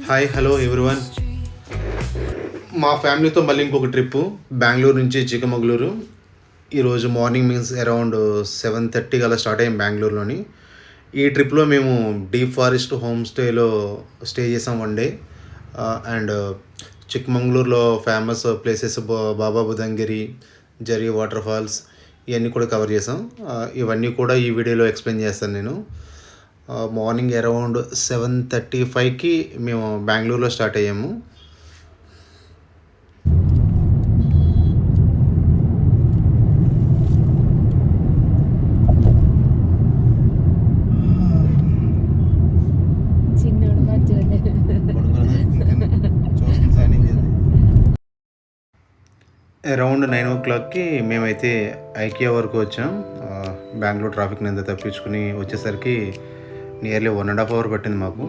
Hi hello everyone. మా ఫ్యామిలీతో మళ్ళీ ఇంకొక ట్రిప్పు బెంగళూరు నుంచి చిక్కమగళూరు. ఈరోజు మార్నింగ్ మీన్స్ అరౌండ్ 7:30 అలా స్టార్ట్ అయ్యాం బెంగళూరులోని. ఈ ట్రిప్లో మేము డీప్ ఫారెస్ట్ హోమ్ స్టేలో స్టే చేసాం 1 డే. అండ్ చిక్కమంగళూరులో famous places Baba Budangiri, Jhari water falls ఇవన్నీ కూడా కవర్ చేసాం. ఇవన్నీ కూడా ఈ వీడియోలో ఎక్స్ప్లెయిన్ చేస్తాను నేను. మార్నింగ్ అరౌండ్ 7:35కి మేము బెంగళూరులో స్టార్ట్ అయ్యాము. అరౌండ్ 9 o'clockకి మేమైతే ఐకియా వరకు వచ్చాం. బెంగళూరు ట్రాఫిక్ని అంతా తప్పించుకుని వచ్చేసరికి నియర్లీ 1.5 hour పట్టింది మాకు.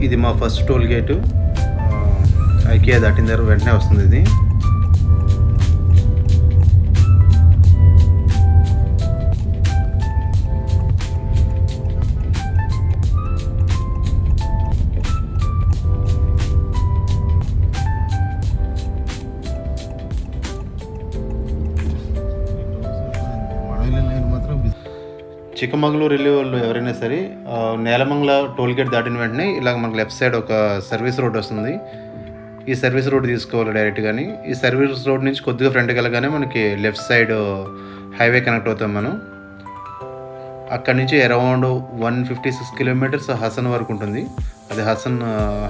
ఇది మా ఫస్ట్ టోల్ గేటు. ఐకియా దాటిన తర్వాత వెంటనే వస్తుంది ఇది. చిక్కమగళూరు వెళ్ళే వాళ్ళు ఎవరైనా సరే నేలమంగళ టోల్గేట్ దాటిన వెంటనే ఇలాగ మనకు లెఫ్ట్ సైడ్ ఒక సర్వీస్ రోడ్ వస్తుంది. ఈ సర్వీస్ రోడ్ తీసుకోవాలి డైరెక్ట్. కానీ ఈ సర్వీస్ రోడ్ నుంచి కొద్దిగా ఫ్రంట్కి వెళ్ళగానే మనకి లెఫ్ట్ సైడ్ హైవే కనెక్ట్ అవుతాం మనం. అక్కడి నుంచి అరౌండ్ 156 kilometers హసన్ వరకు ఉంటుంది. అది Hassan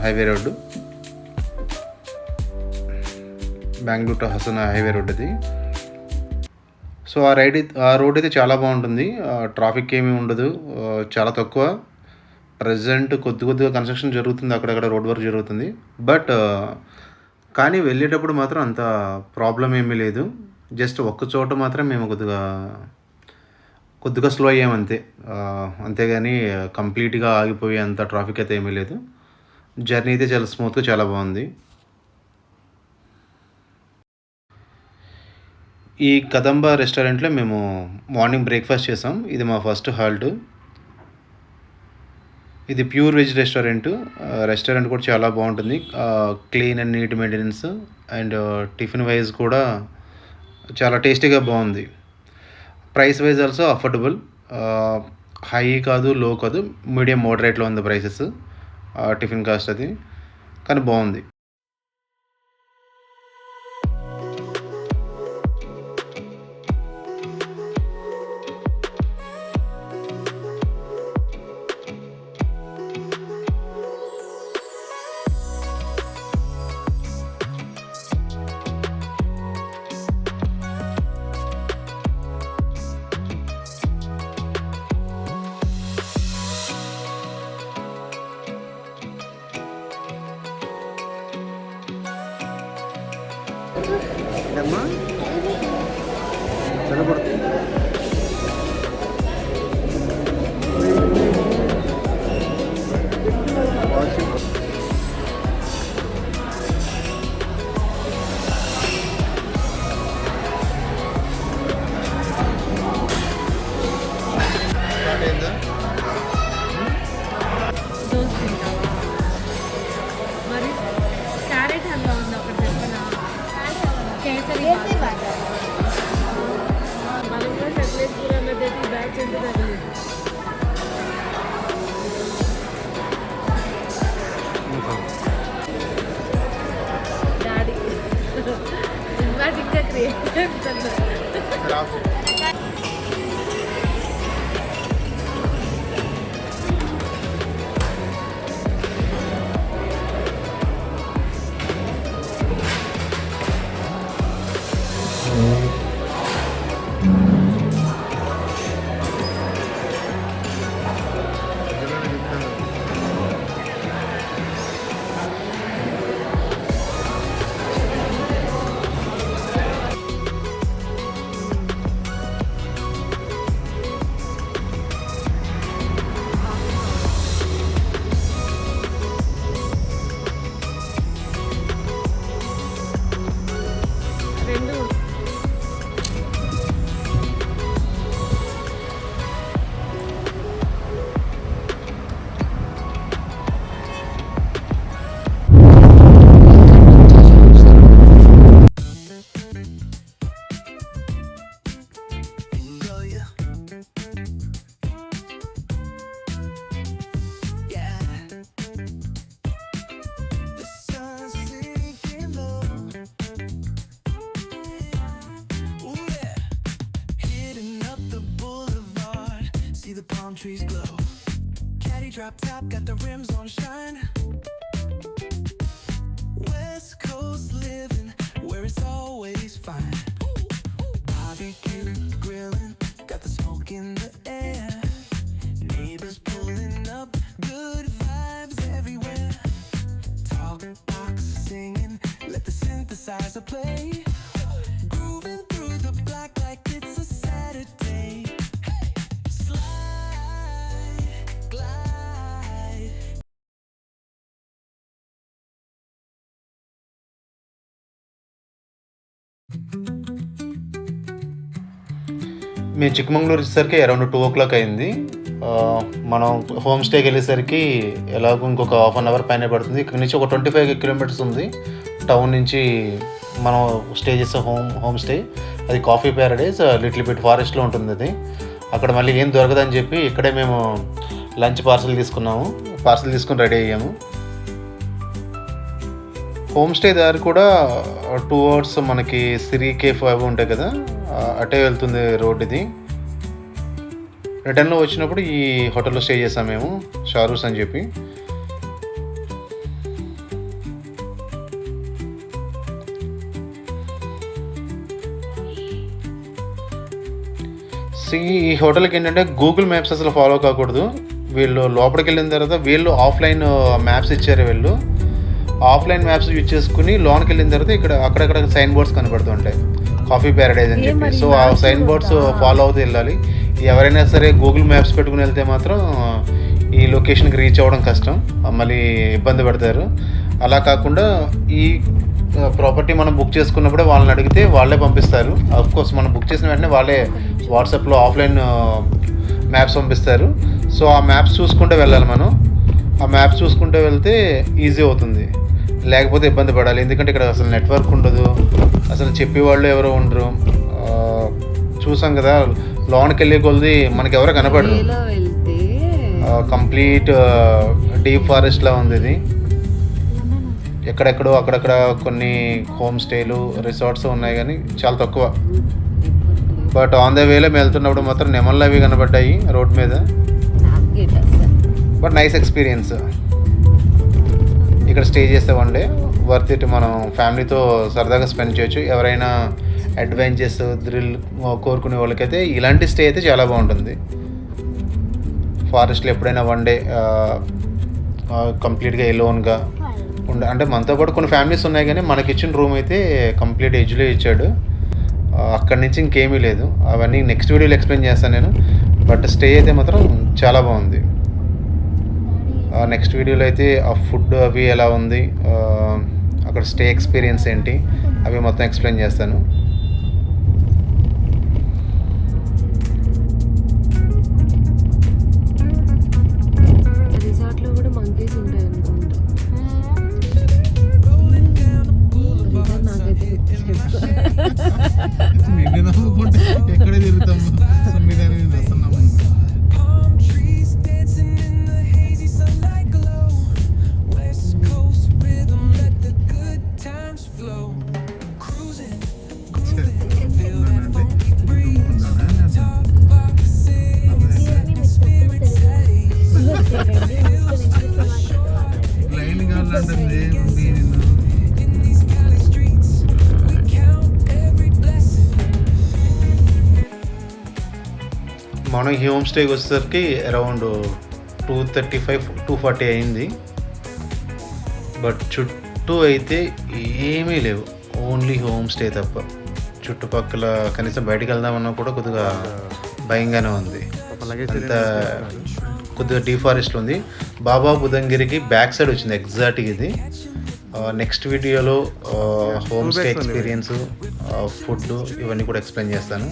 highway road, Bengaluru to Hassan highway road అది. సో ఆ రోడ్ అయితే చాలా బాగుంటుంది. ట్రాఫిక్ ఏమీ ఉండదు, చాలా తక్కువ. ప్రజెంట్ కొద్దిగా కన్స్ట్రక్షన్ జరుగుతుంది, అక్కడక్కడ రోడ్ వర్క్ జరుగుతుంది. బట్ కానీ వెళ్ళేటప్పుడు మాత్రం అంత ప్రాబ్లం ఏమీ లేదు. జస్ట్ ఒక్క చోట మాత్రం మేము కొద్దిగా స్లో అయ్యాం అంతే. అంతేగాని కంప్లీట్గా ఆగిపోయి అంత ట్రాఫిక్ అయితే ఏమీ లేదు. జర్నీ అయితే చాలా స్మూత్గా చాలా బాగుంది. ఈ కదంబ రెస్టారెంట్లో మేము మార్నింగ్ బ్రేక్ఫాస్ట్ చేసాం. ఇది మా ఫస్ట్ హాల్ట్. ఇది ప్యూర్ వెజ్ రెస్టారెంట్. రెస్టారెంట్ కూడా చాలా బాగుంటుంది. Clean and neat maintenance. And tiffin wise కూడా చాలా టేస్టీగా బాగుంది. Price wise also affordable. High కాదు, లో కాదు, మీడియం మోడరేట్లో ఉంది ప్రైసెస్. టిఫిన్ కాస్ట్ అది కానీ బాగుంది. అమ్మా చల్లబడుతుంది. మరి క్యారెట్ హల్వా ఉంది ఒకటి చెప్పనా? కేసరి మనం కూడా చక్లేశ్వర అన్నది బ్యాచ్ ఉంటుంది. డాడీ సినిమాటిక్గా క్రియేట్ చేస్తున్నారు. రెండు. The palm trees glow. Caddy drop top, got the rims on shine. West Coast living, where it's always fine. Barbecue grilling, got the smoke in the air. Neighbors pulling up, good vibes everywhere. Talk box singing, let the synthesizer play. Grooving through the block like it's a Saturday. మేము చిక్కమంగళూరు వచ్చేసరికి around 2 అయింది. మనం home స్టేకి వెళ్ళేసరికి ఎలాగో ఇంకొక half an hour పైన పడుతుంది. ఇక్కడ నుంచి ఒక 25 కిలోమీటర్స్ ఉంది టౌన్ నుంచి మనం స్టే చేసే హోమ్ స్టే. అది కాఫీ ప్యారడైజ్ లిటిల్ బిట్ ఫారెస్ట్లో ఉంటుంది. అది అక్కడ మళ్ళీ ఏం దొరకదని చెప్పి ఇక్కడే మేము లంచ్ పార్సల్ తీసుకుని రెడీ అయ్యాము. హోమ్ స్టే దారి కూడా 2 అవర్స్ మనకి సిరి కేఫ్ అవి ఉంటాయి కదా, అటే వెళ్తుంది రోడ్. ఇది రిటర్న్లో వచ్చినప్పుడు ఈ హోటల్లో స్టే చేసాం మేము, షారూస్ అని చెప్పి. ఈ హోటల్కి ఏంటంటే గూగుల్ మ్యాప్స్ అసలు ఫాలో కాకూడదు. వీళ్ళు లోపలికి వెళ్ళిన తర్వాత వీళ్ళు ఆఫ్లైన్ మ్యాప్స్ ఇచ్చారు. వీళ్ళు ఆఫ్లైన్ మ్యాప్స్ యూజ్ చేసుకుని లోన్కి వెళ్ళిన తర్వాత అక్కడక్కడ సైన్ బోర్డ్స్ కనబడుతుంటాయి, కాఫీ ప్యారడైజ్ అని చెప్పి. సో ఆ సైన్ బోర్డ్స్ ఫాలో అవుతూ వెళ్ళాలి. ఎవరైనా సరే గూగుల్ మ్యాప్స్ పెట్టుకుని వెళ్తే మాత్రం ఈ లొకేషన్కి రీచ్ అవ్వడం కష్టం, మళ్ళీ ఇబ్బంది పడతారు. అలా కాకుండా ఈ ప్రాపర్టీ మనం బుక్ చేసుకున్నప్పుడే వాళ్ళని అడిగితే వాళ్ళే పంపిస్తారు. అఫ్కోర్స్ మనం బుక్ చేసిన వెంటనే వాళ్ళే వాట్సాప్లో ఆఫ్లైన్ మ్యాప్స్ పంపిస్తారు. సో ఆ మ్యాప్స్ చూసుకుంటూ వెళ్ళాలి మనం. ఆ మ్యాప్స్ చూసుకుంటూ వెళ్తే ఈజీ అవుతుంది, లేకపోతే ఇబ్బంది పడాలి. ఎందుకంటే ఇక్కడ అసలు నెట్వర్క్ ఉండదు, అసలు చెప్పేవాళ్ళు ఎవరో ఉండరు. చూసాం కదా, లోన్కి వెళ్ళే కొలది మనకి ఎవరో కనపడరు. కంప్లీట్ డీప్ ఫారెస్ట్లా ఉంది ఇది. ఎక్కడెక్కడో అక్కడక్కడ కొన్ని హోమ్ స్టేలు, రిసార్ట్స్ ఉన్నాయి కానీ చాలా తక్కువ. బట్ ఆన్ ద వేలో మేము వెళ్తున్నప్పుడు మాత్రం నెమళ్ళు అవి కనబడ్డాయి రోడ్ మీద. But nice experience. ఇక్కడ స్టే చేస్తే 1 డే వర్త్ ఇట్. మనం ఫ్యామిలీతో సరదాగా స్పెండ్ చేయొచ్చు. ఎవరైనా అడ్వెంచర్స్, థ్రిల్ కోరుకునే వాళ్ళకైతే ఇలాంటి స్టే అయితే చాలా బాగుంటుంది. ఫారెస్ట్లో ఎప్పుడైనా 1 డే కంప్లీట్గా ఎలోన్గా అంటే మనతో పాటు కొన్ని ఫ్యామిలీస్ ఉన్నాయి, కానీ మనకి ఇచ్చిన రూమ్ అయితే కంప్లీట్ ఎడ్జ్లో ఇచ్చాడు. అక్కడి నుంచి ఇంకేమీ లేదు. అవన్నీ నెక్స్ట్ వీడియోలో ఎక్స్ప్లెయిన్ చేస్తాను నేను. బట్ స్టే అయితే మాత్రం చాలా బాగుంది. నెక్స్ట్ వీడియోలో అయితే ఆ ఫుడ్ అవి ఎలా ఉంది, అక్కడ స్టే ఎక్స్పీరియన్స్ ఏంటి, అవి మొత్తం ఎక్స్ప్లెయిన్ చేస్తాను. రిసార్ట్లో కూడా మంకీస్ ఉంటాయి అనుకుంటా. ఎక్కడ తిరుగుతాము మనం ఈ హోమ్ స్టేకి వచ్చేసరికి అరౌండ్ 2:35-2:40 అయింది. బట్ చుట్టూ అయితే ఏమీ లేవు, ఓన్లీ హోమ్ స్టే తప్ప. చుట్టుపక్కల కనీసం బయటికి వెళ్దామన్నా కూడా కొద్దిగా భయంగానే ఉంది. అంత కొద్దిగా డీఫారెస్ట్ ఉంది. బాబా బుదంగిరికి బ్యాక్ సైడ్ వచ్చింది ఎగ్జాక్ట్గా ఇది. నెక్స్ట్ వీడియోలో హోమ్ స్టే ఎక్స్పీరియన్స్, ఫుడ్ ఇవన్నీ కూడా ఎక్స్ప్లెయిన్ చేస్తాను.